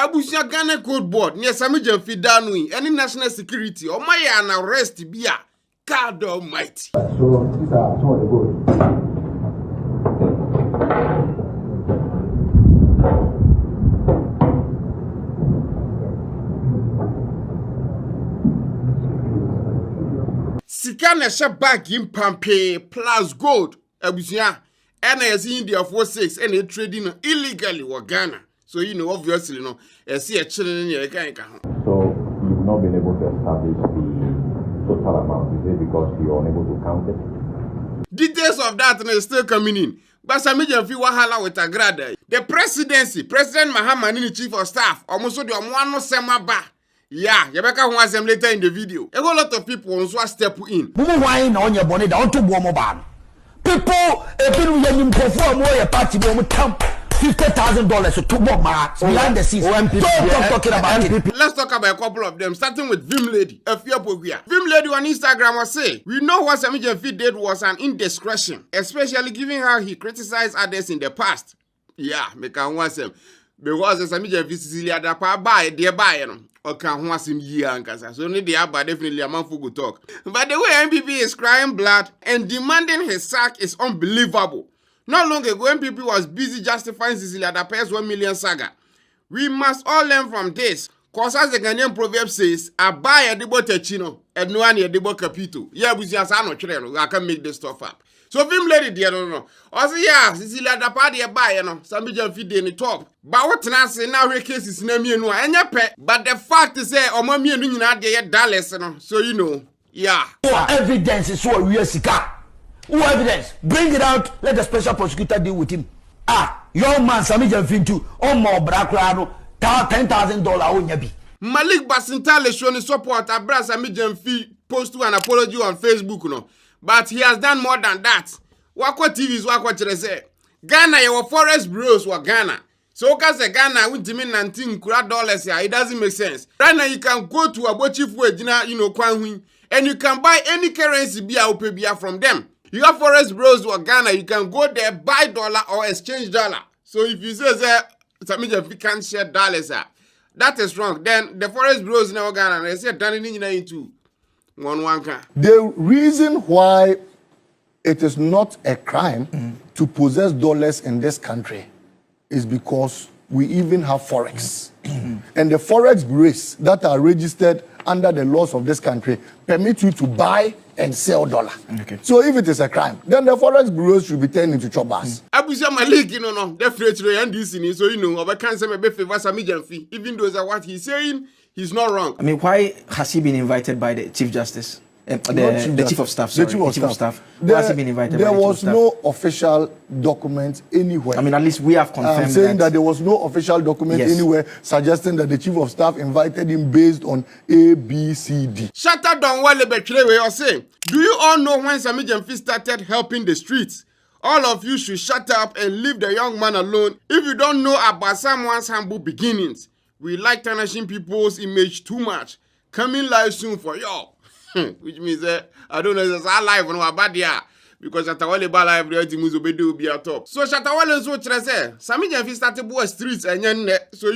Abusia Ghana Code Board near Sammy Gyamfi Danui, any national security, or my an arrest be a God Almighty. So these are some of the goals. Sikana Shabak in Pampe plus gold. Abusia, and as India 46 and they trading illegally with Ghana. So you know, obviously, no, I see a children in your account. So you've not been able to establish the total amount, is it because you're unable to count it? Details of that are still coming in. But Sammy Gyamfi wahala with Agraada. The presidency, President Mahama and the chief of staff, almost the one sema ba. Yeah, you better watch them later in the video. A whole lot of people also step in. Wine on your bonnet down to Bomobam. People, if you perform more party, $50,000 to two more marks behind the scenes. Talking about it. Let's talk about a couple of them, starting with Vim Lady, a fear Vim Lady on Instagram was say, we know what Sammy Gyamfi did was an indiscretion, especially given how he criticized others in the past. Yeah, make I want them. Because Sammy Gyamfi Cecilia Dapa buy, dear buy, or can want him year and casa. So need the abba definitely a man for good talk. But the way MPP is crying blood and demanding his sack is unbelievable. Not long ago, MPP was busy justifying Cecilia Dapa's 1 million saga. We must all learn from this. Because as the Ghanaian proverb says, I buy a debo techino, and no one a debo capito. Yeah, we just are not true. I can make this stuff up. So, Vim Lady, dear, no. Also, yeah, Cecilia Dapa, dear, buy, Sammy Gyamfi in the top. But what I say now, her case is name you know, and your pet. But the fact is, mommy and you not there, dollars, so you know, yeah. Evidence is what we are seeking. Who evidence? Bring it out. Let the special prosecutor deal with him. Young man, Sammy Gyamfi too. More $10,000 on yabi. Malik Basintale showing support. Abra Sammy Gyamfi post an apology on Facebook, no. But he has done more than that. Wako TVs, Wako Chere Ghana, your forest bureaus were Ghana. So, because Ghana won't mean $19 here, it doesn't make sense. Right now, you can go to a chief wejina, Kwanhui, and you can buy any currency bia from them. You have forest bureaus to Ghana, you can go there, buy dollar or exchange dollar. So if you say Sammy Gyamfi can't share dollars, that is wrong. Then the forest bureaus in Ghana, they say turning into one can. The reason why it is not a crime to possess dollars in this country is because we even have forex. And the forex bureaus that are registered under the laws of this country permit you to buy and sell dollar. Okay. So if it is a crime, then the forex bureaus should be turned into choppers. Abuja Malik, definitely, and this in so I can't say maybe favor Sammy Gyamfi, even though that what he's saying, he's not wrong. I mean, why has he been invited by the Chief Justice? The Chief of Staff, sorry. The Chief of Staff. Why has he been invited by the Chief of Staff? There was no official document anywhere. I mean, at least we have confirmed saying that there was no official document anywhere suggesting that the Chief of Staff invited him based on A, B, C, D. Shut up, don't worry about what you're saying. Do you all know when Sammy Gyamfi started helping the streets? All of you should shut up and leave the young man alone if you don't know about someone's humble beginnings. We like tarnishing people's image too much. Coming live soon for y'all. Which means I don't know if it's our life or no about there. Because Shatawale ba live reality muzo be do be at top. So Shatawale so say Sammy Gyamfi started boy streets and so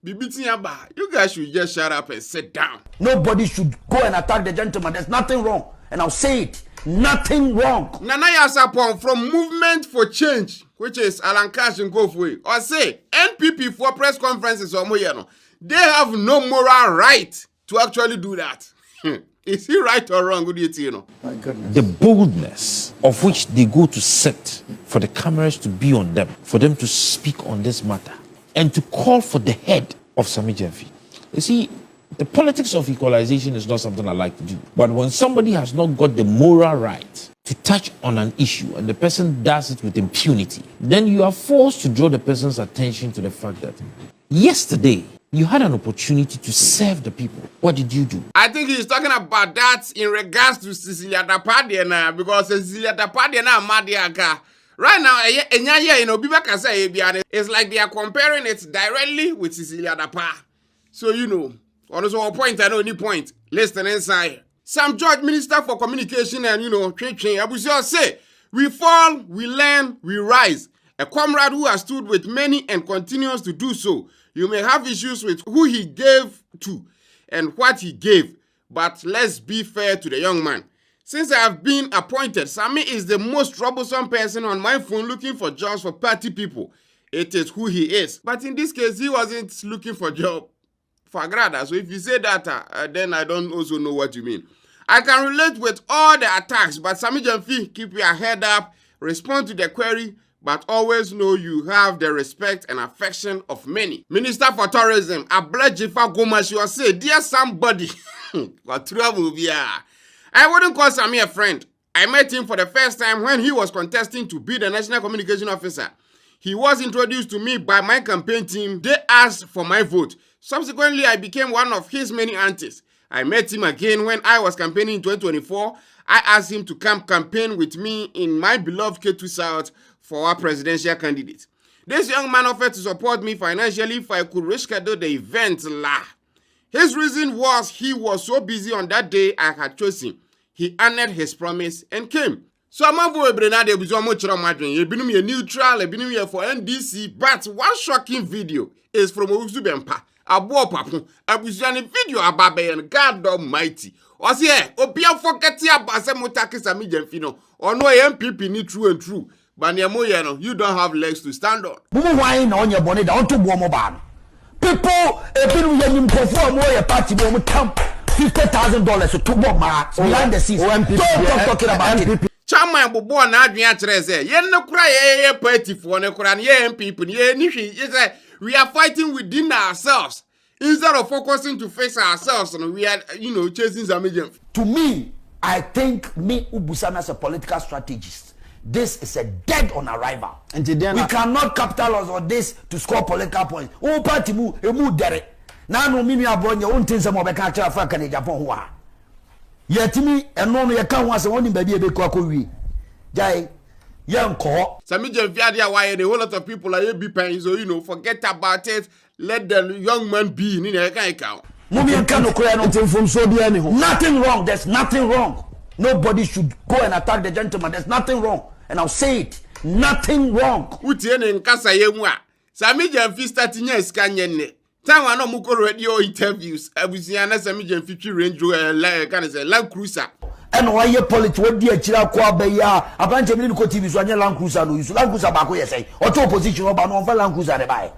be beating about. You guys should just shut up and sit down. Nobody should go and attack the gentleman. There's nothing wrong. And I'll say it. Nothing wrong. Nana Yasapon from Movement for Change, which is Alan Cash and Gofwe, or say NPP for press conferences or Moyano. They have no moral right to actually do that. Is he right or wrong? Good you know? My goodness. The boldness of which they go to sit for the cameras to be on them, for them to speak on this matter, and to call for the head of Sammy Gyamfi. You see, the politics of equalization is not something I like to do. But when somebody has not got the moral right to touch on an issue and the person does it with impunity, then you are forced to draw the person's attention to the fact that yesterday, you had an opportunity to serve the people. What did you do? I think he's talking about that in regards to Cecilia Dapa because Cecilia Dapa Madiaka. Right now, it's like they are comparing it directly with Cecilia Dapa. So, honestly, one point, I know any point. Listen inside. Sam George, Minister for Communication and, Abuja say, we fall, we learn, we rise. A comrade who has stood with many and continues to do so. You may have issues with who he gave to and what he gave, but let's be fair to the young man. Since I have been appointed, Sammy is the most troublesome person on my phone looking for jobs for party people. It is who he is. But in this case, he wasn't looking for job for Agraada. So if you say that, then I don't also know what you mean. I can relate with all the attacks, but Sammy Gyamfi, keep your head up, respond to the query, but always know you have the respect and affection of many. Minister for Tourism, Ablajifa Gomashi, say, dear somebody, I wouldn't call Sammy a friend. I met him for the first time when he was contesting to be the National Communication Officer. He was introduced to me by my campaign team. They asked for my vote. Subsequently, I became one of his many aunties. I met him again when I was campaigning in 2024. I asked him to come campaign with me in my beloved K2 South for our presidential candidate. This young man offered to support me financially if I could reschedule the event. His reason was he was so busy on that day I had chosen. He honored his promise and came. So I'm neutral, for NDC, but one shocking video is from Ozubempa. Abo papu, abusani video ababe and God Almighty. Osie, obia forgeti abase mutaki Sammy Gyamfi no. Ono MPP ni true and true. Baniamoye no, you don't have legs to stand on. Mumu wine on your bonnet down to Bomoban. People, a bit of perform more party will come $50,000 to Bomba behind the scenes. Don't talking about MPP. Chama bobo na adwen akyereze ye no kura ye party for ne kura ye MPP ye ni hwe we are fighting within ourselves instead of focusing to face ourselves and we are chasing Sammy Gyamfi. To me, I think me Ubusana as a political strategist, this is a dead on arrival. And we cannot capitalize on this to score political points. Oh party mu dere na no mimi abronya wontin se mo be ka kira fa kan Japan ho a yetimi eno no ye ka ho ase woni ba bi e be ko akowi jai yanko Sammy Gyamfi adia why a whole lot of people are be paying, so forget about it, let the young man be in a kind. Nothing wrong, there's nothing wrong. Nobody should go and attack the gentleman. There's nothing wrong, and I'll say it, nothing wrong. Sammy Gyamfi starting a scan. Time no muko radio interviews. Abusiana Sammy Gyamfi Range Land Cruiser. And why your politics what dear Chila Quabeya, a bunch of little TV, so Land Cruiser, you Land Cruiser Baco, say, or two opposition about no Land Cruiser to buy.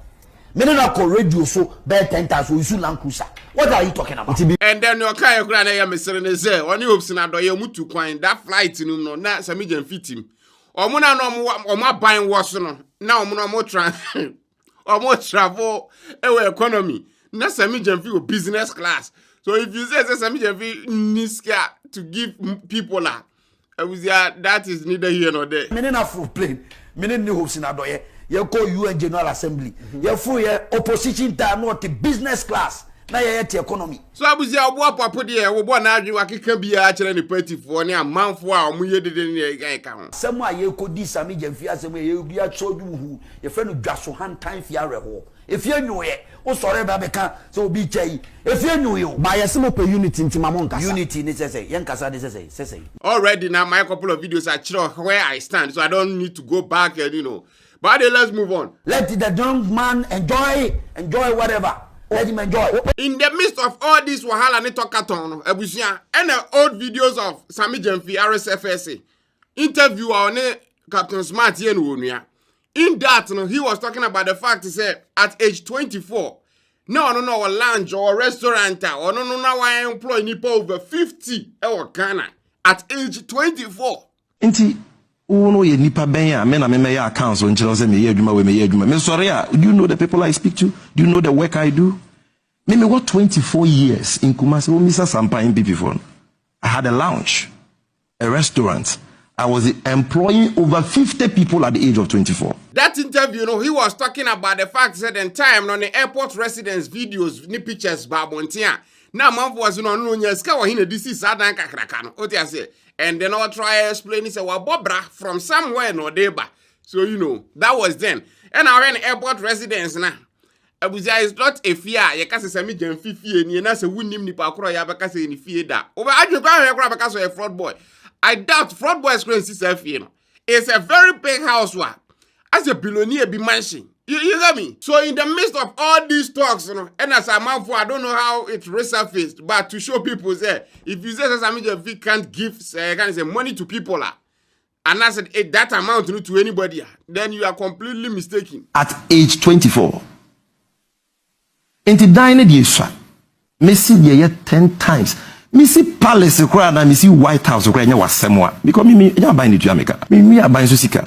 Menaka radio so bad 10,000 you Land Cruiser. What are you talking about? And then your Kaya Grana Mr. When you hope Senado, you mutu coin that flight in no, not Sammy Gyamfi team. Or Mona no or my buying was no, now Mona more or more travel economy. Not Sammy Gyamfi business class. So if you say Sammy Gyamfi needs to give people that is neither here nor there. Many na full plane. Many new hopes in Adoye. You call UN General Assembly. You full opposition time not the business class. Now you the economy. So Abuzia Boa Papa dear, we born now you can be actually party for near month for our muye didn't account. Somewhere you could do Sammy Gyamfi as a way you be a show you who your friend who just so hand time for if you knew it, oh sorry, Babeka, so be chay. If you knew you, buy a simple unity in Timamonka. Unity, necessary, Yankasa, necessary. Already now, my couple of videos are sure where I stand, so I don't need to go back and But let's move on. Let the young man enjoy whatever. Let him enjoy. In the midst of all this wahala ne tokaton, Abusia, and the old videos of Sammy Gyamfi, RSFSA, interview on Captain Smart here in in that, he was talking about the fact he said at age 24, no, a lounge or a restaurant, or no, I employ people over 50 or Ghana at age 24. Inti, uno ye nipa benya, mena me ya accounts on chelo se me ye adwuma we me ye adwuma. Me sorry, do you know the people I speak to? Do you know the work I do? Me got 24 years in Kumasi. Oh, Mr. Sampa in BP. I had a lounge, a restaurant. I was employing over 50 people at the age of 24. That interview, he was talking about the fact that in time on the airport residence videos, ni pictures babontia. Now man was no nyeska wa hine this is adan kakraka no. What I say? And then I'll try to explain it say wa bobra from somewhere no deba. So that was then. And now in airport residence now. Abuja is not a fear. You can't say Sammy Gyamfi fee ni na say wunim ni pa kro ya beka say ni fee da. Over adwe kwa ya kro beka so a fraud boy. I doubt fraud boy screen CCF, it's a very big house. As a billionaire be mansion, You get me? So in the midst of all these talks, you know, and as a man for, I don't know how it resurfaced, but to show people, say, if you say Sammy Gyamfi can't give money to people, and I said that amount to anybody, then you are completely mistaken. At age 24, into dining the issue, Messi the 10 times. Messi Palace, Messi White House, was somewhere because me buying the Jamaica. Me buying Susika.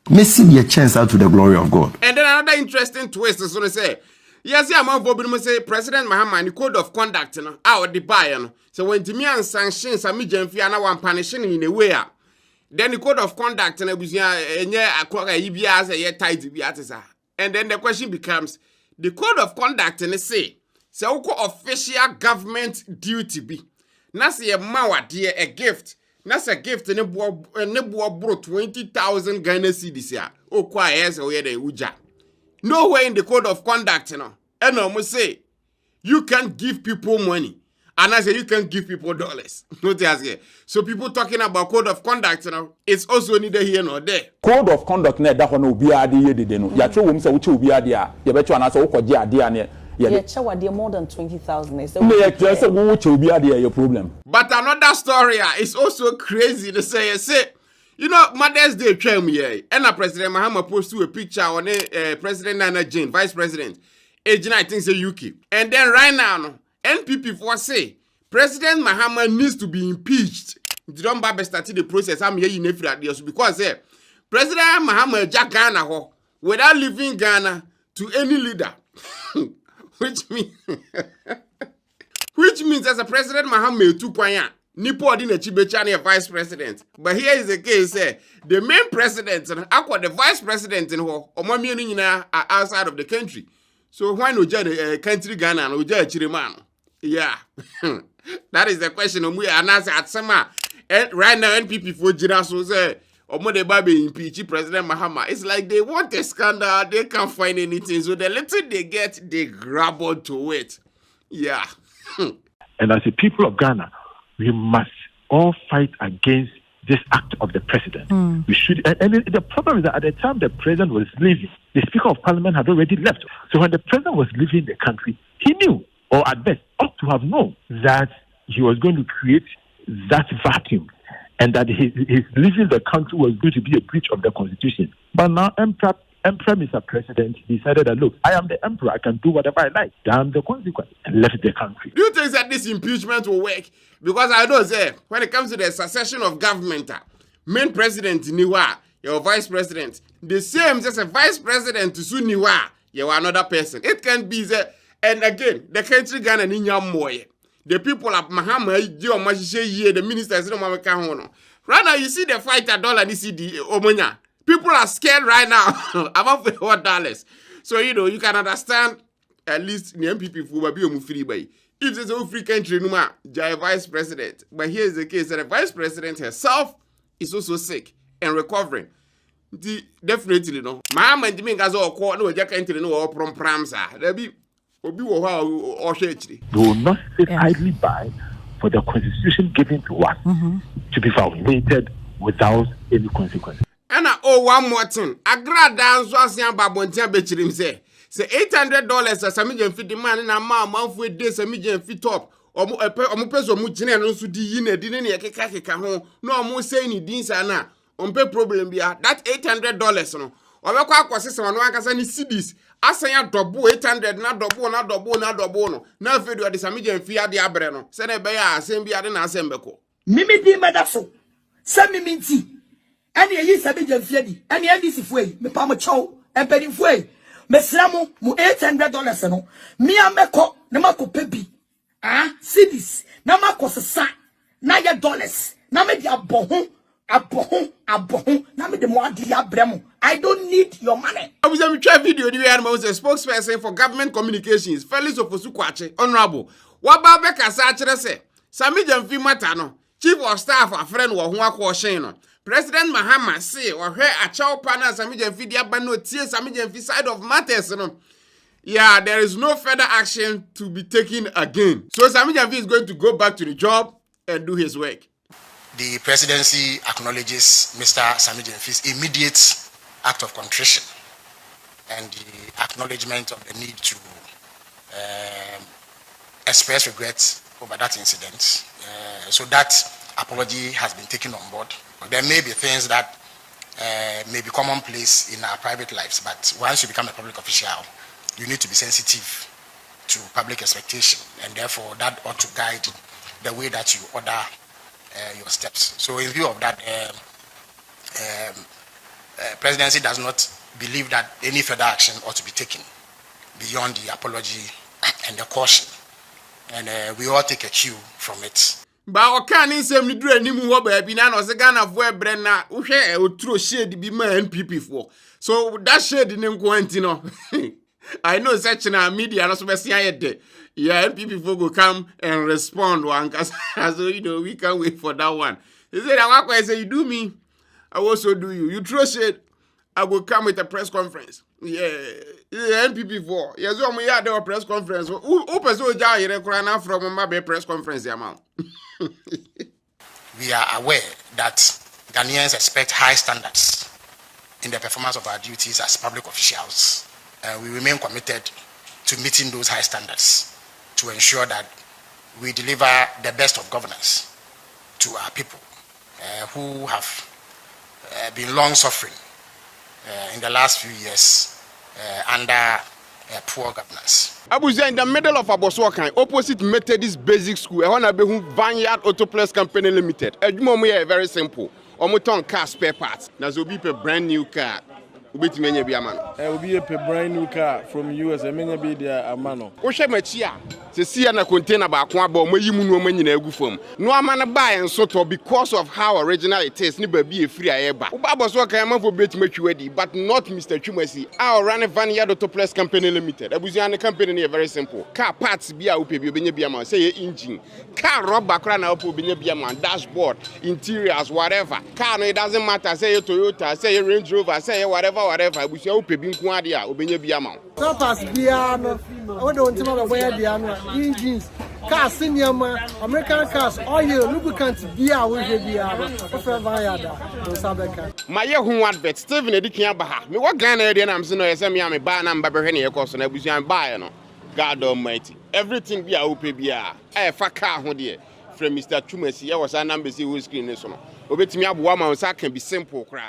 Messi be a chance out to the glory of God. And then another interesting twist is when they say, yes, I'm on board, say President Mahama and the code of conduct, you know, out the buy, you know. So when Timmy and sanctions Sammy Gyamfi and one punishing in a way, then the code of conduct and and then the question becomes, the code of conduct and they say, so official government duty be. Na say a mawa dear a gift. That's a gift in a bro 20,000 Ghana cedis ya. Oh, quite as a way de uja. Nowhere in the code of conduct, you know. And I must say, you can't give people money. And I say you can give people dollars. So people talking about code of conduct, you know, it's also neither here nor there. Code of conduct ne da hono obi ade ye de no. Ya tro wom se wo che obi ade a, ye be twa na se wo kwaje ade a ne. Yeah, more than 20,000. Your problem. But another story is also crazy to say, you know, Mother's Day came here, and President Mahama posted a picture on President Nana Jane, Vice President, agent I think say UK. And then right now, NPP for say President Mahama needs to be impeached. Don't Baba started the process. I'm here in because President Mahama Jack Ghana without leaving Ghana to any leader. Which means as a President Mahama 2.0, Nipo didn't achieve vice president. But here is the case, the main president and the vice president in are outside of the country. So why no the country Ghana no Chiriman? Yeah. That is the question we are answering at Sama. Right now NPP for Jira so say Omode Babi impeach President Mahama. It's like they want a scandal, they can't find anything. So the little they get, they grab onto it. Yeah. And as a people of Ghana, we must all fight against this act of the president. We should, and the problem is that at the time the president was leaving, the Speaker of Parliament had already left. So when the president was leaving the country, he knew, or at best ought to have known, that he was going to create that vacuum. And that his leaving the country was going to be a breach of the constitution. But now, Emperor Mr. President decided that, look, I am the emperor, I can do whatever I like. Damn the consequence, and left the country. Do you think that this impeachment will work? Because I know, when it comes to the succession of government, main president Niwa, your vice president, the same as a vice president to Suniwa, you are another person. It can be and again, the country Ghana Ninya Moye. The people of Mahama, the ministers, right now, you see the fighter dollar, you see the Omonya. People are scared right now about $4. So, you know, you can understand at least the MPP will be free by. If there's a free country, no vice president. But here's the case that the vice president herself is also sick and recovering. Definitely, no. Mahama and Jimmy Gazo or Court, no, Jack entry, no, or prom pramsa. There be. They will not sit idly by for the constitution given to us to be violated without any consequence. And one more thing. Agraada Nzwasian Babontia Bechirim say $800 as Sammy Gyamfi demand in a month with this Sammy Gyamfi top. Or person muchine no so di yine di ne keka ho no mo say ni din sana on pe problem bia that $800 no obekwa akwose no ankasa ni cedis asanya double 800 na double no na video de Sammy Gyamfi ade abre no se na be ya asem bia de na asem beko mimi di medafo se mimi nti ene yi Sammy Gyamfi adi ene NDC fuei me pa mo chow empedi fuei me sramu mu $800 no mi ameko na makope bi cedis na makosesa na ye dollars na me di abohun na me de mo adi abremo. I don't need your money. I was a try video the way I was a spokesperson for government communications Felix Ofosukwache honorable waba be kasa akere se Sammy Gyamfi mata no chief of staff a friend wo ho akwo no President Mahama say ohwe achaw pa na Sammy Gyamfi dia ba no tie Sammy Gyamfi side of matters no. Yeah, there is no further action to be taken again. So Sammy Gyamfi is going to go back to the job and do his work. The presidency acknowledges Mr. Sammy Gyamfi's immediate act of contrition and the acknowledgement of the need to express regrets over that incident. So that apology has been taken on board. There may be things that may be commonplace in our private lives, but once you become a public official, you need to be sensitive to public expectation, and therefore that ought to guide the way that you order your steps. So in view of that, presidency does not believe that any further action ought to be taken beyond the apology and the caution, and we all take a cue from it. Ba o kan nsem ni dura nimu ho ba bi na no se Ghana fo ebre na wo hwe oturo shade bi ma NPP fo. So that shade ni nko anti no. I know such na media no so be sia yede. Yeah, NPP fo go come and respond one cuz so you know we can't wait for that one. He said I say you do me, I also do you. You throw shade, I will come with a press conference. Yeah, NPP for. Yes, we had a press conference. Who person ja here kura from my press conference amount. We are aware that Ghanaians expect high standards in the performance of our duties as public officials. We remain committed to meeting those high standards to ensure that we deliver the best of governance to our people who have been long suffering in the last few years under poor governance. Abuja in the middle of Aboswakan, opposite Methodist Basic School, I want to be Vineyard Autoplus Company Limited. Very simple. Omoton car spare parts. Nazobi a brand new car. Ubiti menye bi amano. Obi a brand new car from US. Menye bi dia amano. Ohwe machia. Se sia na container ba ko aba omayi mu no manyi na egu fam. No amana buy enso to because of how original it is. Ni ba bi e free ayeba. Uba boso kan man for betima twadi, but not Mr. Chumasi. Our run Vanilla Autoplus Company Limited. Abuja the company is very simple. Car parts bi a upe bi obenye bi amano. Say engine. Car rubber kra na upe obenye bi amano. Dashboard, interiors, whatever. Car no it doesn't matter. Say Toyota, say Range Rover, say whatever. Abusia upe bi nko ade a obenye bi amano. Pass bia no. I don't want to wear the engines, cars, cinema, American cars, oil, lubricants, beer, we have my young advert, Stephen Edikia Baha. Me what Ghana and I'm saying, I send me a bar number, Henny, of course, and I was young buyer. God Almighty, everything be a UPBR. I have a car, dear, from Mr. Chumasi. I was a number who screen this one. Obey me up, woman, so I can be simple cry.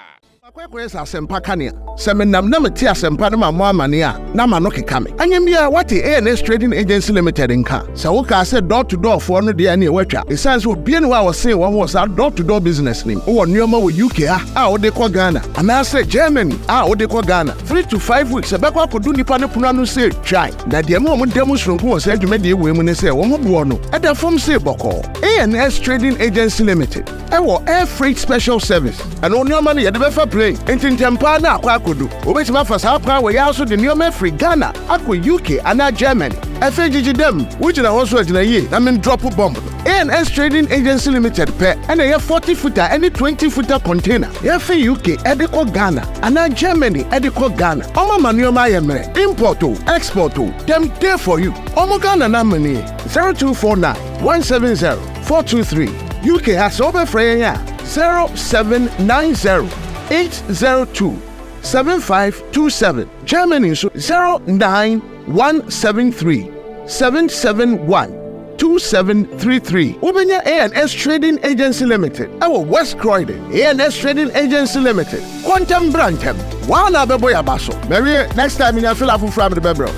Kwekwe asempa kania semenam na meti asempa na mamo amania na ma no kekame anyambia wati ANS Trading Agency Limited nka se wo ka se door to door for no de na watwa esanse obie ne wa wo se wo ho sa door to door business nim wo nneoma wo UK a wo de ko Ghana ana se Germany a wo de ko Ghana 3 to 5 weeks e be kwa kodu nipa ne pono anu se try na de mo mo demonstration wo se adwuma de we mu ne se wo ho bo no e da fom se boko ANS Trading Agency Limited e wo air freight special service and nneoma ne ye de be fa Intintempa na akwa kodu obetima fasa akwa we ya so de nneoma free Ghana akwa UK ana Germany FGG dem which na also agina ye na men drop bomb ANS Trading Agency Limited pe and a 40 footer any 20 footer container ya for UK ediko Ghana ana Germany ediko Ghana omo manuoma ye mere import o export o dem there for you omo Ghana na money 0249 170 423 UK has over free 0790 802-7527. Germany 09173 771-2733. Ubenya ANS Trading Agency Limited. Our West Croydon ANS Trading Agency Limited. Quantum Brantam. Wana beboya baso. Maybe next time in your fill up from the bebro.